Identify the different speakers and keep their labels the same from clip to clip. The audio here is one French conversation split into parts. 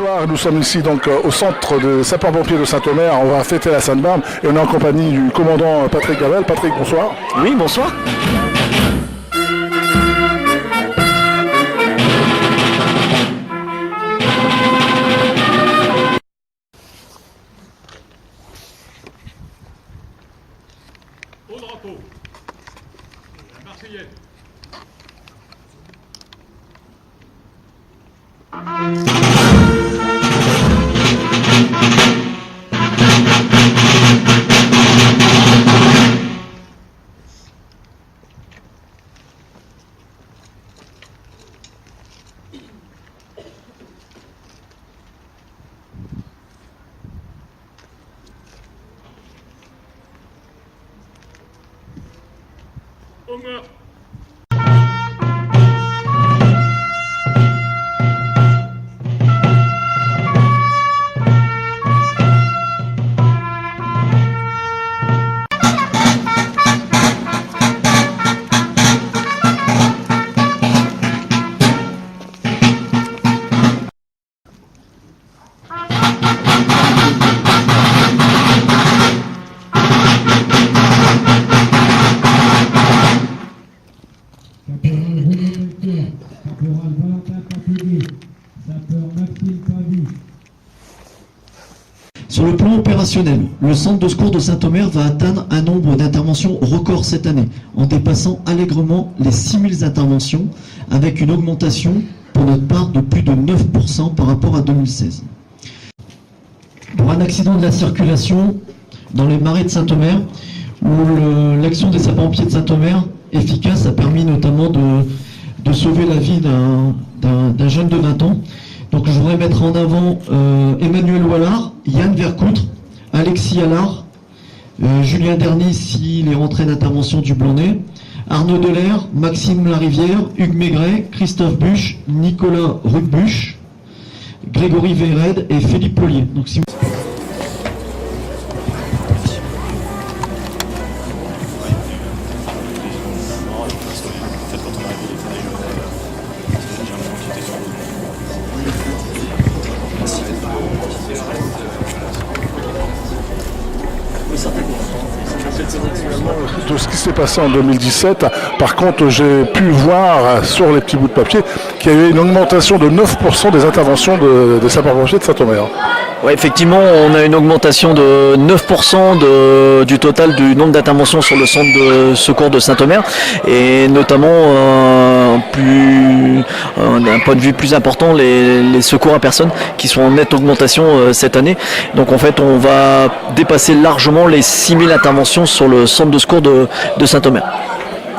Speaker 1: bonsoir, nous sommes ici donc au centre de sapeurs-pompiers de Saint-Omer. On va fêter la Sainte-Barbe et on est en compagnie du commandant Patrick Gavel. Patrick, bonsoir.
Speaker 2: Oui, bonsoir.
Speaker 3: Au drapeau, la Marseillaise. Honneur.
Speaker 4: Sur le plan opérationnel, le centre de secours de Saint-Omer va atteindre un nombre d'interventions record cette année, en dépassant allègrement les 6000 interventions, avec une augmentation pour notre part de plus de 9% par rapport à 2016. Pour un accident de la circulation dans les marais de Saint-Omer, où l'action des sapeurs-pompiers de Saint-Omer efficace a permis notamment de sauver la vie d'un jeune de 20 ans. Donc je voudrais mettre en avant Emmanuel Wallard, Yann Vercoutre, Alexis Allard, Julien Dernier s'il est rentré d'intervention du Blanc-Nez, Arnaud Delair, Maxime Larivière, Hugues Maigret, Christophe Buche, Nicolas Rucbuche, Grégory Véred et Philippe Paulier. Donc, si vous...
Speaker 1: De ce qui s'est passé en 2017, par contre, j'ai pu voir sur les petits bouts de papier qu'il y avait une augmentation de 9% des interventions des sapeurs-pompiers de Saint-Omer.
Speaker 2: Ouais, effectivement, on a une augmentation de 9% du total du nombre d'interventions sur le centre de secours de Saint-Omer, et notamment d'un point de vue plus important, les secours à personnes qui sont en nette augmentation cette année. Donc en fait, on va dépasser largement les 6000 interventions sur le centre de secours de Saint-Omer.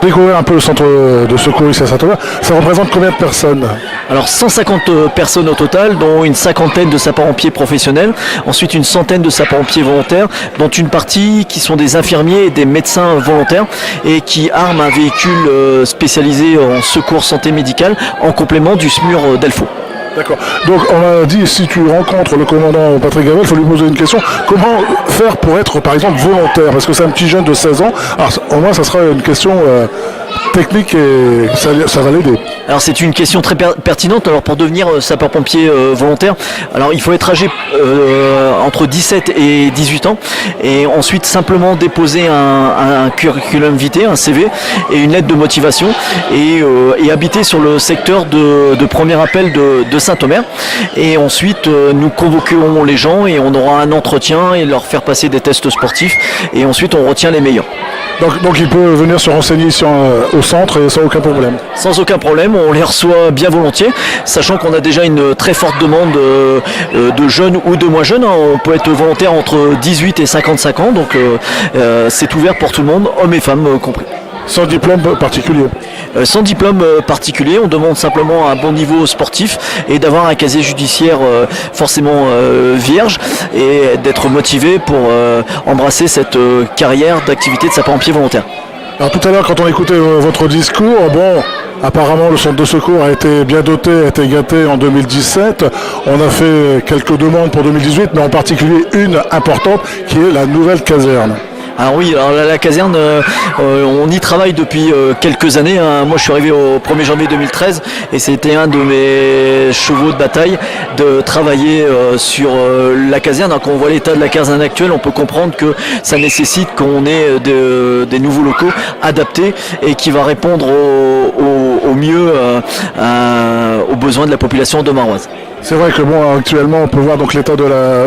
Speaker 1: Découvrir un peu le centre de secours ici à Saint-Omer, ça représente combien de personnes?
Speaker 2: Alors 150 personnes au total, dont une cinquantaine de sapeurs-pompiers professionnels, ensuite une centaine de sapeurs-pompiers volontaires, dont une partie qui sont des infirmiers et des médecins volontaires et qui arment un véhicule spécialisé en secours santé médicale en complément du SMUR d'Elfo.
Speaker 1: D'accord. Donc on m'a dit, si tu rencontres le commandant Patrick Gavel, il faut lui poser une question. Comment faire pour être par exemple volontaire? Parce que c'est un petit jeune de 16 ans. Alors au moins ça sera une question technique et ça va l'aider.
Speaker 2: Alors c'est une question très pertinente. Alors pour devenir sapeur-pompier volontaire, alors il faut être âgé entre 17 et 18 ans et ensuite simplement déposer un curriculum vitae, un CV et une lettre de motivation et habiter sur le secteur de premier appel de Saint-Omer. Et ensuite nous convoquerons les gens et on aura un entretien et leur faire passer des tests sportifs et ensuite on retient les meilleurs.
Speaker 1: Donc il peut venir se renseigner ici au centre et sans aucun problème.
Speaker 2: Sans aucun problème, on les reçoit bien volontiers, sachant qu'on a déjà une très forte demande de jeunes ou de moins jeunes. On peut être volontaire entre 18 et 55 ans, donc c'est ouvert pour tout le monde, hommes et femmes compris.
Speaker 1: Sans diplôme particulier?
Speaker 2: Sans diplôme particulier, on demande simplement un bon niveau sportif et d'avoir un casier judiciaire forcément vierge et d'être motivé pour embrasser cette carrière d'activité de sapeur-pompier volontaire.
Speaker 1: Alors tout à l'heure, quand on écoutait votre discours, apparemment le centre de secours a été bien doté, a été gâté en 2017. On a fait quelques demandes pour 2018, mais en particulier une importante qui est la nouvelle caserne.
Speaker 2: Alors oui, alors la caserne, on y travaille depuis quelques années, hein. Moi je suis arrivé au 1er janvier 2013 et c'était un de mes chevaux de bataille de travailler sur la caserne. Alors, quand on voit l'état de la caserne actuelle, on peut comprendre que ça nécessite qu'on ait des nouveaux locaux adaptés et qui va répondre au mieux aux besoins de la population domaroise.
Speaker 1: C'est vrai que bon, actuellement, on peut voir donc l'état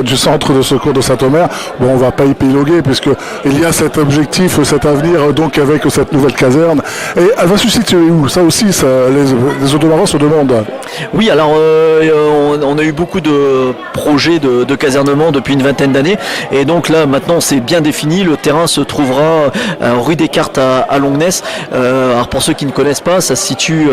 Speaker 1: du centre de secours de Saint-Omer. Bon, on va pas épiloguer puisque il y a cet objectif, cet avenir donc avec cette nouvelle caserne. Et elle va se situer où? Ça aussi, les Audomarois se demandent.
Speaker 2: Oui, alors on a eu beaucoup de projets de casernement depuis une vingtaine d'années et donc là maintenant c'est bien défini. Le terrain se trouvera rue des Cartes à Longnes. Alors pour ceux qui ne connaissent pas, ça se situe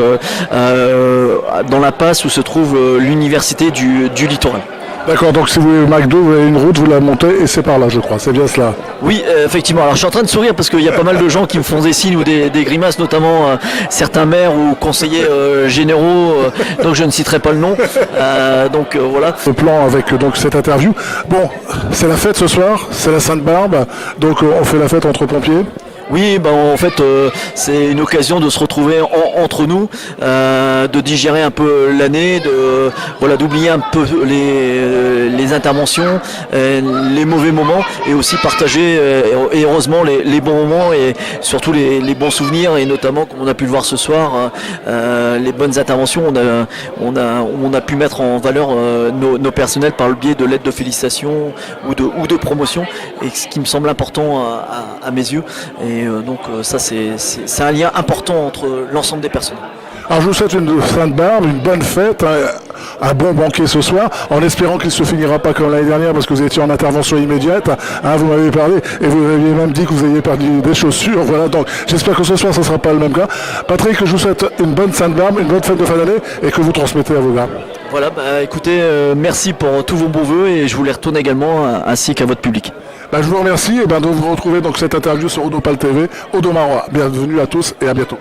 Speaker 2: dans la passe où se trouve l'université du littoral.
Speaker 1: D'accord, donc si vous voulez McDo, vous avez une route, vous la montez et c'est par là, je crois. C'est bien cela.
Speaker 2: Oui, effectivement. Alors je suis en train de sourire parce qu'il y a pas mal de gens qui me font des signes ou des grimaces, notamment certains maires ou conseillers généraux, donc je ne citerai pas le nom. Donc voilà.
Speaker 1: Le plan avec donc cette interview. Bon, c'est la fête ce soir, c'est la Sainte-Barbe, donc on fait la fête entre pompiers.
Speaker 2: Oui, en fait, c'est une occasion de se retrouver entre nous, de digérer un peu l'année, d'oublier un peu les interventions, les mauvais moments, et aussi partager et heureusement les bons moments et surtout les bons souvenirs, et notamment comme on a pu le voir ce soir, les bonnes interventions. On a pu mettre en valeur nos personnels par le biais de lettres de félicitations ou de promotion, et ce qui me semble important à mes yeux. Et donc ça c'est un lien important entre l'ensemble des personnes.
Speaker 1: Alors je vous souhaite une Sainte-Barbe, une bonne fête, un bon banquet ce soir, en espérant qu'il ne se finira pas comme l'année dernière parce que vous étiez en intervention immédiate, vous m'avez parlé et vous aviez même dit que vous aviez perdu des chaussures, voilà, donc j'espère que ce soir ça ne sera pas le même cas. Patrick, je vous souhaite une bonne Sainte-Barbe, une bonne fête de fin d'année et que vous transmettez à vos gars.
Speaker 2: Voilà, écoutez, merci pour tous vos beaux voeux et je vous les retourne également ainsi qu'à votre public.
Speaker 1: Je vous remercie et de vous retrouver donc cette interview sur Odopal TV, Audomarois. Bienvenue à tous et à bientôt.